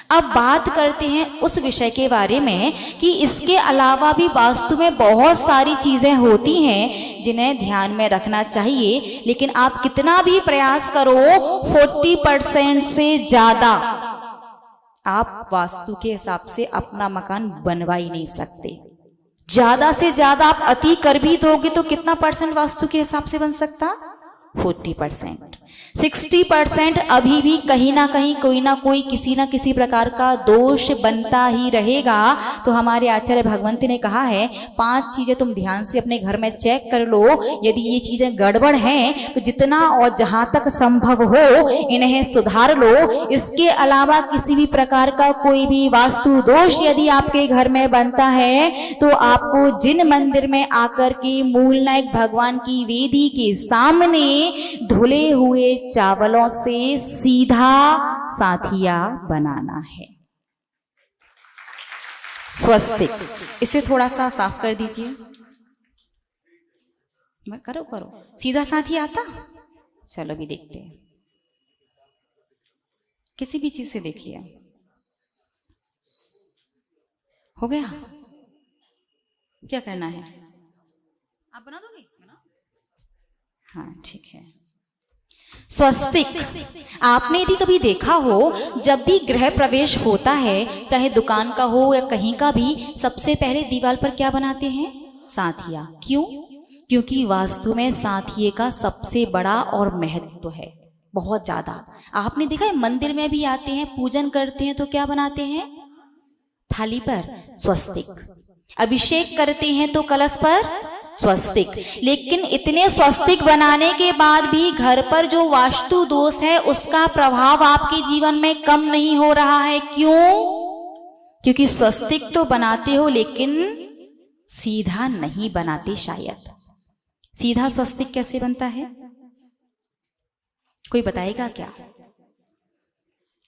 अब बात करते हैं उस विषय के बारे में कि इसके अलावा भी वास्तु में बहुत सारी चीजें होती हैं जिन्हें ध्यान में रखना चाहिए, लेकिन आप कितना भी प्रयास करो 40% से ज्यादा आप वास्तु के हिसाब से अपना मकान बनवा ही नहीं सकते। ज्यादा से ज्यादा आप अति कर भी दोगे तो कितना परसेंट वास्तु के हिसाब से बन सकता? 40%। 60% अभी भी कहीं ना कहीं कोई ना कोई किसी ना किसी प्रकार का दोष बनता ही रहेगा। तो हमारे आचार्य भगवंत ने कहा है 5 चीजें तुम ध्यान से अपने घर में चेक कर लो, यदि ये चीजें गड़बड़ हैं तो जितना और जहां तक संभव हो इन्हें सुधार लो। इसके अलावा किसी भी प्रकार का कोई भी वास्तु दोष यदि आपके घर में बनता है तो आपको जिन मंदिर में आकर के मूल नायक भगवान की वेदी के सामने धुले हुए चावलों से सीधा साथिया बनाना है। स्वस्तिक, इसे थोड़ा सा साफ कर दीजिए। करो करो, सीधा साथी आता? चलो भी देखते हैं, किसी भी चीज से देखिए। हो गया? क्या करना है? आप बना दोगे? हाँ ठीक है। स्वस्तिक, आपने यदि कभी देखा हो जब भी गृह प्रवेश होता है, चाहे दुकान का हो या कहीं का भी, सबसे पहले दीवार पर क्या बनाते हैं? साथिया। क्यों? क्योंकि वास्तु में साथिये का सबसे बड़ा और महत्व है, बहुत ज्यादा। आपने देखा है मंदिर में भी आते हैं, पूजन करते हैं तो क्या बनाते हैं? थाली पर स्वस्तिक। अभिषेक करते हैं तो कलश पर स्वस्तिक। लेकिन इतने स्वस्तिक बनाने के बाद भी घर पर जो वास्तु दोष है उसका प्रभाव आपके जीवन में कम नहीं हो रहा है। क्यों? क्योंकि स्वस्तिक तो बनाते हो लेकिन सीधा नहीं बनाते। शायद सीधा स्वस्तिक कैसे बनता है? कोई बताएगा क्या?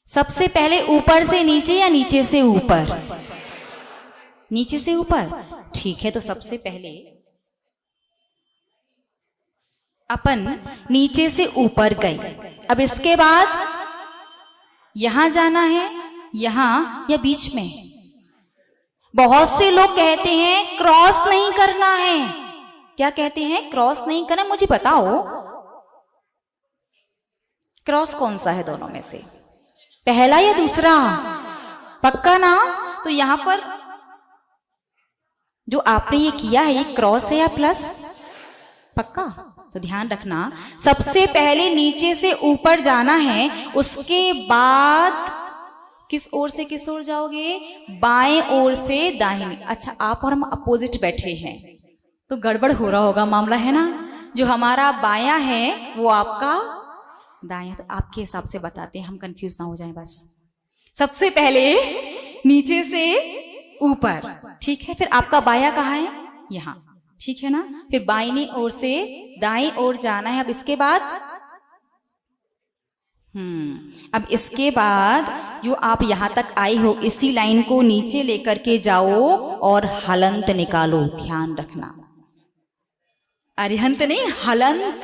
सबसे पहले ऊपर से नीचे या नीचे से ऊपर? नीचे से ऊपर। ठीक है, तो सबसे पहले अपन नीचे से ऊपर गए। अब इसके बाद यहां जाना है, यहां या बीच में? बहुत से लोग कहते हैं क्रॉस नहीं करना है। क्या कहते हैं? क्रॉस नहीं करना। मुझे बताओ क्रॉस कौन सा है दोनों में से? पहला या दूसरा? पक्का ना? तो यहां पर जो आपने ये किया है ये क्रॉस है या प्लस? पक्का? तो ध्यान रखना, सबसे पहले नीचे से ऊपर जाना है, उसके बाद किस ओर से किस ओर जाओगे? बाएं ओर से दाहिने। अच्छा, आप और हम अपोजिट बैठे हैं तो गड़बड़ हो रहा होगा मामला, है ना? जो हमारा बायां है वो आपका दायां। तो आपके हिसाब से बताते हैं, हम कंफ्यूज ना हो जाएं बस। सबसे पहले नीचे से ऊपर, ठीक है? फिर आपका बायां कहाँ है? यहां, ठीक है ना? फिर बाईं ओर से दाईं ओर जाना है। अब इसके बाद अब इसके बाद जो आप यहां तक आए हो इसी लाइन को नीचे लेकर के जाओ और हलंत निकालो। ध्यान रखना, अरिहंत नहीं, हलंत।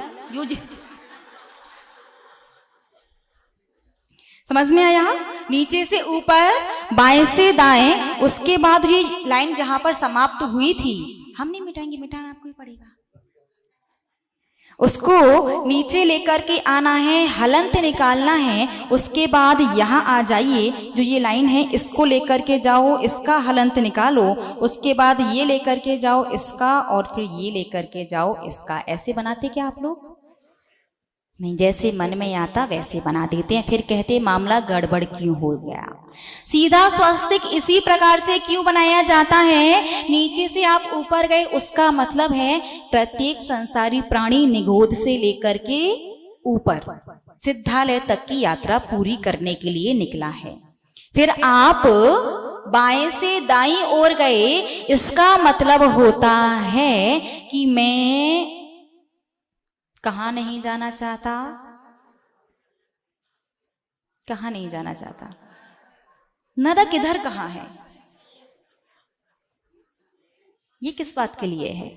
समझ में आया? नीचे से ऊपर, बाएं से दाएं, उसके बाद ये लाइन जहां पर समाप्त हुई थी, हम नहीं मिटाएंगे, मिटाना आपको ही पड़ेगा। उसको नीचे लेकर के आना है, हलंत निकालना है। उसके बाद यहाँ आ जाइए, जो ये लाइन है इसको लेकर के जाओ, इसका हलंत निकालो। उसके बाद ये लेकर के जाओ इसका, और फिर ये लेकर के जाओ इसका। ऐसे बनाते क्या आप लोग? नहीं, जैसे मन में आता वैसे बना देते हैं, फिर कहते मामला गड़बड़ क्यों हो गया। सीधा स्वस्तिक इसी प्रकार से क्यों बनाया जाता है? नीचे से आप ऊपर गए, उसका मतलब है प्रत्येक संसारी प्राणी निगोद से लेकर के ऊपर सिद्धालय तक की यात्रा पूरी करने के लिए निकला है। फिर आप बाएं से दाईं ओर गए, इसका मतलब होता है कि मैं कहां नहीं जाना चाहता? कहां नहीं जाना चाहता? नरक इधर कहां है? ये किस बात के लिए है?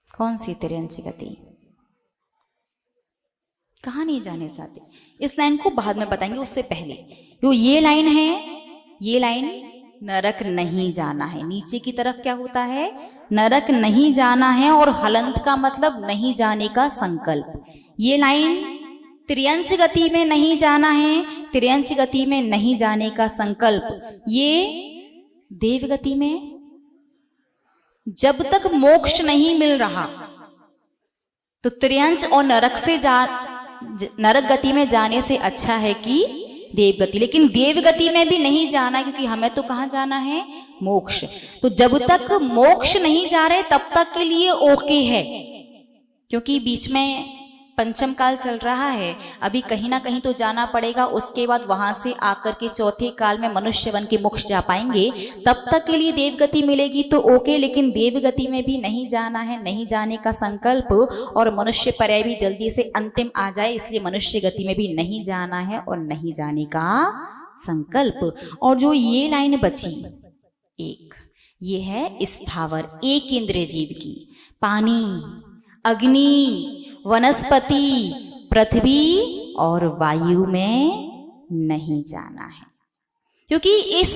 कौन सी 83 गति? कहाँ नहीं जाने चाहते? इस लाइन को बाद में बताएंगे, उससे पहले जो ये लाइन है, ये लाइन नरक नहीं जाना है। नीचे की तरफ क्या होता है? नरक नहीं जाना है, और हलंत का मतलब नहीं जाने का संकल्प। ये लाइन त्रियंच गति में नहीं जाना है, त्रियंच गति में नहीं जाने का संकल्प। ये देव गति में जब तक मोक्ष नहीं मिल रहा तो त्रियंच और नरक गति में जाने से अच्छा है कि देव गति। लेकिन देव गति में भी नहीं जाना, क्योंकि हमें तो कहाँ जाना है? मोक्ष। तो जब तक मोक्ष नहीं जा रहे तब तक के लिए ओके है, क्योंकि बीच में पंचम काल चल रहा है, अभी कहीं ना कहीं तो जाना पड़ेगा। उसके बाद वहां से आकर के चौथे काल में मनुष्य बन के मोक्ष जा पाएंगे, तब तक के लिए देव गति मिलेगी तो ओके। लेकिन देव गति में भी नहीं जाना है, नहीं जाने का संकल्प, और मनुष्य पर्याय भी जल्दी से अंतिम आ जाए, इसलिए मनुष्य गति में भी नहीं जाना है और नहीं जाने का संकल्प। और जो ये लाइन बची एक, ये है स्थावर एक इंद्रिय जीव की। पानी, अग्नि, वनस्पति, पृथ्वी और वायु में नहीं जाना है, क्योंकि इस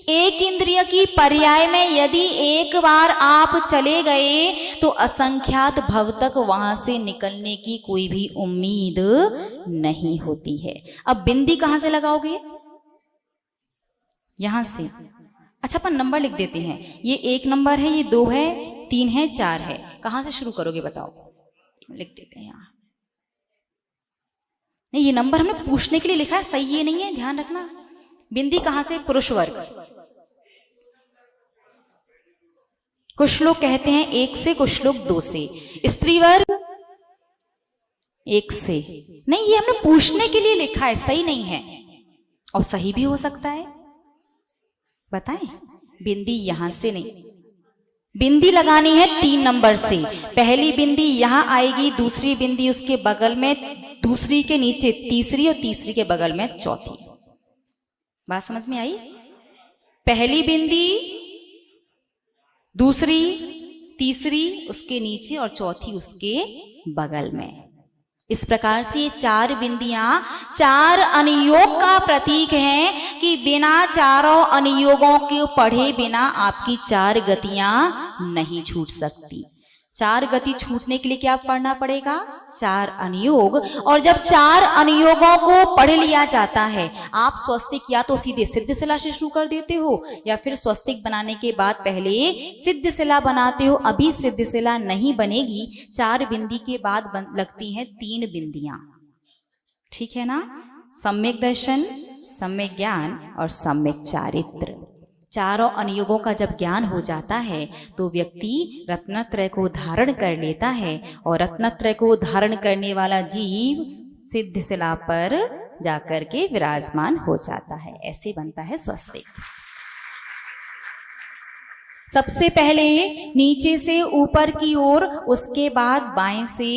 एक इंद्रिय की पर्याय में यदि एक बार आप चले गए तो असंख्यात भव तक वहां से निकलने की कोई भी उम्मीद नहीं होती है। अब बिंदी कहां से लगाओगे? यहां से। अच्छा, अपन नंबर लिख देते हैं। ये 1 नंबर है, ये 2 है, 3 है, 4 है। कहां से शुरू करोगे बताओ? लिख देते हैं यहाँ। नहीं, ये नंबर हमने पूछने के लिए लिखा है, सही ये नहीं है, ध्यान रखना। बिंदी कहां से? पुरुष वर्ग। कुछ लोग कहते हैं 1 से, कुछ लोग 2 से। स्त्री वर्ग 1 से। नहीं, ये हमने पूछने के लिए लिखा है, सही नहीं है। और सही भी हो सकता है, बताएं। बिंदी यहां से नहीं, बिंदी लगानी है 3 नंबर से। पहली बिंदी यहां आएगी, दूसरी बिंदी उसके बगल में, दूसरी के नीचे तीसरी, और तीसरी के बगल में चौथी। बात समझ में आई? पहली बिंदी, दूसरी, तीसरी उसके नीचे और चौथी उसके बगल में। इस प्रकार से ये 4 बिंदियां 4 अनुयोग का प्रतीक हैं कि बिना चारों अनुयोगों के पढ़े बिना आपकी 4 गतियां नहीं छूट सकती। 4 गति छूटने के लिए क्या पढ़ना पड़ेगा? 4 अनुयोग। और जब 4 अनुयोगों को पढ़ लिया जाता है, आप स्वस्तिक या तो सीधे सिद्ध शिला से शुरू कर देते हो, या फिर स्वस्तिक बनाने के बाद पहले सिद्ध शिला बनाते हो। अभी सिद्ध शिला नहीं बनेगी, 4 बिंदी के बाद लगती हैं 3 बिंदियां। ठीक है ना? सम्यक दर्शन, सम्यक ज्ञान और सम्यक चारित्र। चारों अनुयोगों का जब ज्ञान हो जाता है तो व्यक्ति रत्नत्रय को धारण कर लेता है, और रत्नत्रय को धारण करने वाला जीव सिद्ध शिला पर जाकर के विराजमान हो जाता है। ऐसे बनता है स्वस्तिक। सबसे पहले नीचे से ऊपर की ओर, उसके बाद बाएं से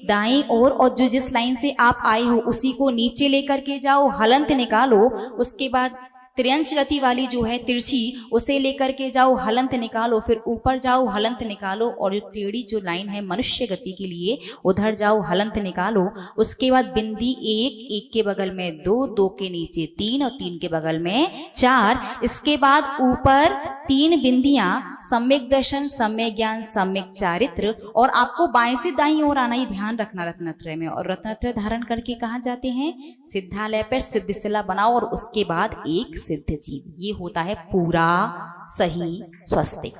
दाएं ओर, और जो जिस लाइन से आप आए हो उसी को नीचे लेकर के जाओ, हलंत निकालो। उसके बाद त्रियंश गति वाली जो है तिरछी, उसे लेकर के जाओ, हलंत निकालो, फिर ऊपर जाओ, हलंत निकालो, और जो टेढ़ी जो लाइन है मनुष्य गति के लिए, उधर जाओ, हलंत निकालो। उसके बाद बिंदी 1, 1 के बगल में 2, 2 के नीचे 3 और 3 के बगल में 4। इसके बाद ऊपर 3 बिंदियां, सम्यक दर्शन, सम्यक ज्ञान, सम्यक चारित्र। और आपको बाएं से दाईं ओर आना ही ध्यान रखना रत्नत्रय में। और रत्नत्रय धारण करके कहाँ जाते हैं? सिद्धालय पर सिद्ध शिला बनाओ, और उसके बाद एक सिद्ध जीव। ये होता है पूरा सही स्वस्तिक।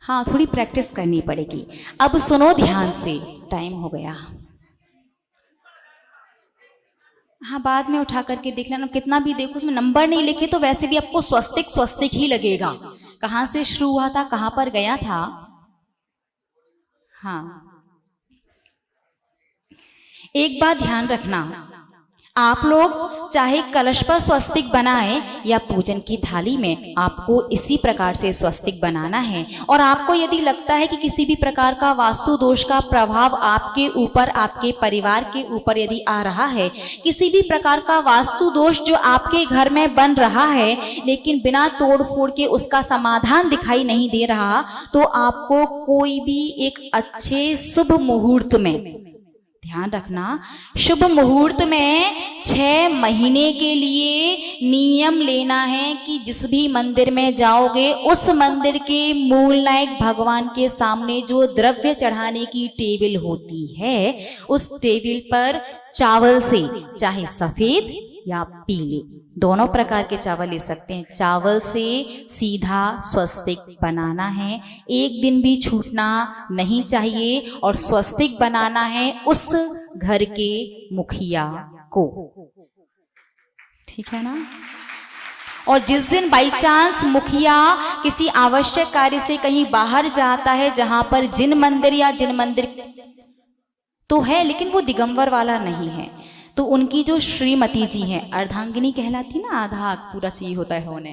हाँ, थोड़ी प्रैक्टिस करनी पड़ेगी। अब सुनो ध्यान से, टाइम हो गया। हाँ, बाद में उठा करके देख लेना, कितना भी देखो उसमें नंबर नहीं लिखे तो वैसे भी आपको स्वस्तिक स्वस्तिक ही लगेगा। कहां से शुरू हुआ था, कहां पर गया था। हाँ, एक बात ध्यान रखना, आप लोग चाहे कलश पर स्वस्तिक बनाएं या पूजन की थाली में, आपको इसी प्रकार से स्वस्तिक बनाना है। और आपको यदि लगता है कि किसी भी प्रकार का वास्तु दोष का प्रभाव आपके ऊपर, आपके परिवार के ऊपर यदि आ रहा है, किसी भी प्रकार का वास्तु दोष जो आपके घर में बन रहा है लेकिन बिना तोड़ फोड़ के उसका समाधान दिखाई नहीं दे रहा, तो आपको कोई भी एक अच्छे शुभ मुहूर्त में, ध्यान रखना, शुभ मुहूर्त में 6 महीने के लिए नियम लेना है कि जिस भी मंदिर में जाओगे उस मंदिर के मूल नायक भगवान के सामने जो द्रव्य चढ़ाने की टेबल होती है, उस टेबल पर चावल से, चाहे सफेद या पीले, दोनों प्रकार के चावल ले सकते हैं, चावल से सीधा स्वस्तिक बनाना है। एक दिन भी छूटना नहीं चाहिए और स्वस्तिक बनाना है उस घर के मुखिया को, ठीक है ना। और जिस दिन बाई चांस मुखिया किसी आवश्यक कार्य से कहीं बाहर जाता है, जहां पर जिन मंदिर तो है लेकिन वो दिगंबर वाला नहीं है, तो उनकी जो श्रीमती जी हैं, अर्धांगिनी कहलाती ना, आधा पूरा चाहिए होता है होने,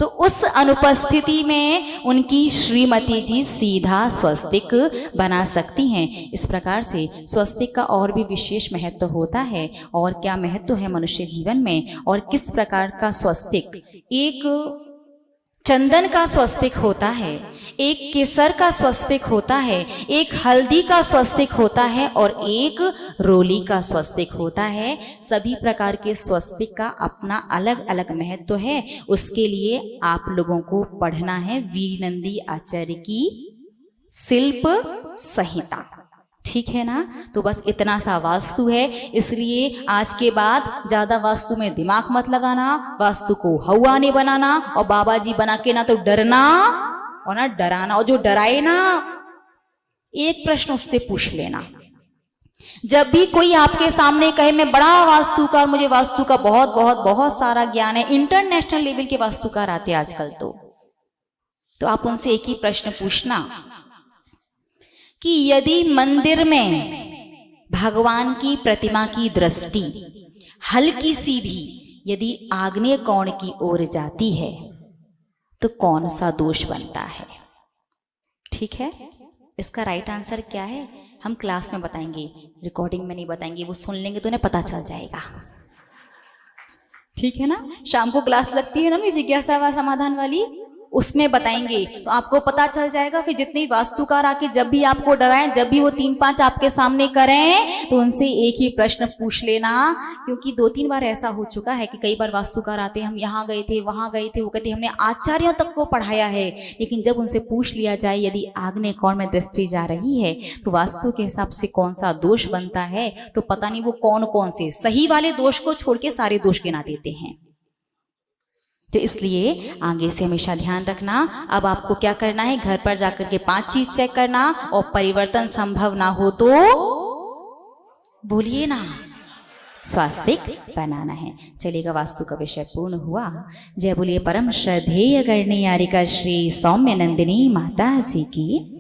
तो उस अनुपस्थिति में उनकी श्रीमती जी सीधा स्वस्तिक बना सकती हैं। इस प्रकार से स्वस्तिक का और भी विशेष महत्व होता है। और क्या महत्व है मनुष्य जीवन में, और किस प्रकार का स्वस्तिक, एक चंदन का स्वस्तिक होता है, एक केसर का स्वस्तिक होता है, एक हल्दी का स्वस्तिक होता है और एक रोली का स्वस्तिक होता है। सभी प्रकार के स्वस्तिक का अपना अलग अलग महत्व है। उसके लिए आप लोगों को पढ़ना है वीरनंदी आचार्य की शिल्प संहिता, ठीक है ना। तो बस इतना सा वास्तु है, इसलिए आज के बाद ज्यादा वास्तु में दिमाग मत लगाना, वास्तु को हवा नहीं बनाना, और बाबा जी बना के ना तो डरना और ना डराना, और जो डराए ना एक प्रश्न उससे पूछ लेना। जब भी कोई आपके सामने कहे मैं बड़ा वास्तुकार, मुझे वास्तु का बहुत बहुत बहुत सारा ज्ञान है, इंटरनेशनल लेवल के वास्तुकार आते हैं आजकल, तो आप उनसे एक ही प्रश्न पूछना कि यदि मंदिर में भगवान की प्रतिमा की दृष्टि हल्की सी भी यदि आग्नेय कोण की ओर जाती है तो कौन सा दोष बनता है, ठीक है। इसका राइट आंसर क्या है हम क्लास में बताएंगे, रिकॉर्डिंग में नहीं बताएंगे, वो सुन लेंगे तो उन्हें पता चल जाएगा, ठीक है ना। शाम को क्लास लगती है ना जिज्ञासा समाधान वाली, उसमें बताएंगे तो आपको पता चल जाएगा। फिर जितने वास्तुकार आके जब भी आपको डराएं, जब भी वो 3-5 आपके सामने करें, तो उनसे एक ही प्रश्न पूछ लेना। क्योंकि 2-3 बार ऐसा हो चुका है कि कई बार वास्तुकार आते हैं, हम यहाँ गए थे, वहां गए थे, वो कहते हमने आचार्यों तक को पढ़ाया है, लेकिन जब उनसे पूछ लिया जाए यदि आग्नेय कोण में दृष्टि जा रही है तो वास्तु के हिसाब से कौन सा दोष बनता है, तो पता नहीं वो कौन कौन से सही वाले दोष को छोड़ के सारे दोष गिना देते हैं। तो इसलिए आगे से हमेशा ध्यान रखना। अब आपको क्या करना है, घर पर जाकर के 5 चीज चेक करना, और परिवर्तन संभव ना हो तो बोलिए ना, स्वास्तिक बनाना है। चलेगा, वास्तु का विषय पूर्ण हुआ। जय बोलिए परम श्रद्धेय गणनीयारिका श्री सौम्य नंदिनी माता जी की।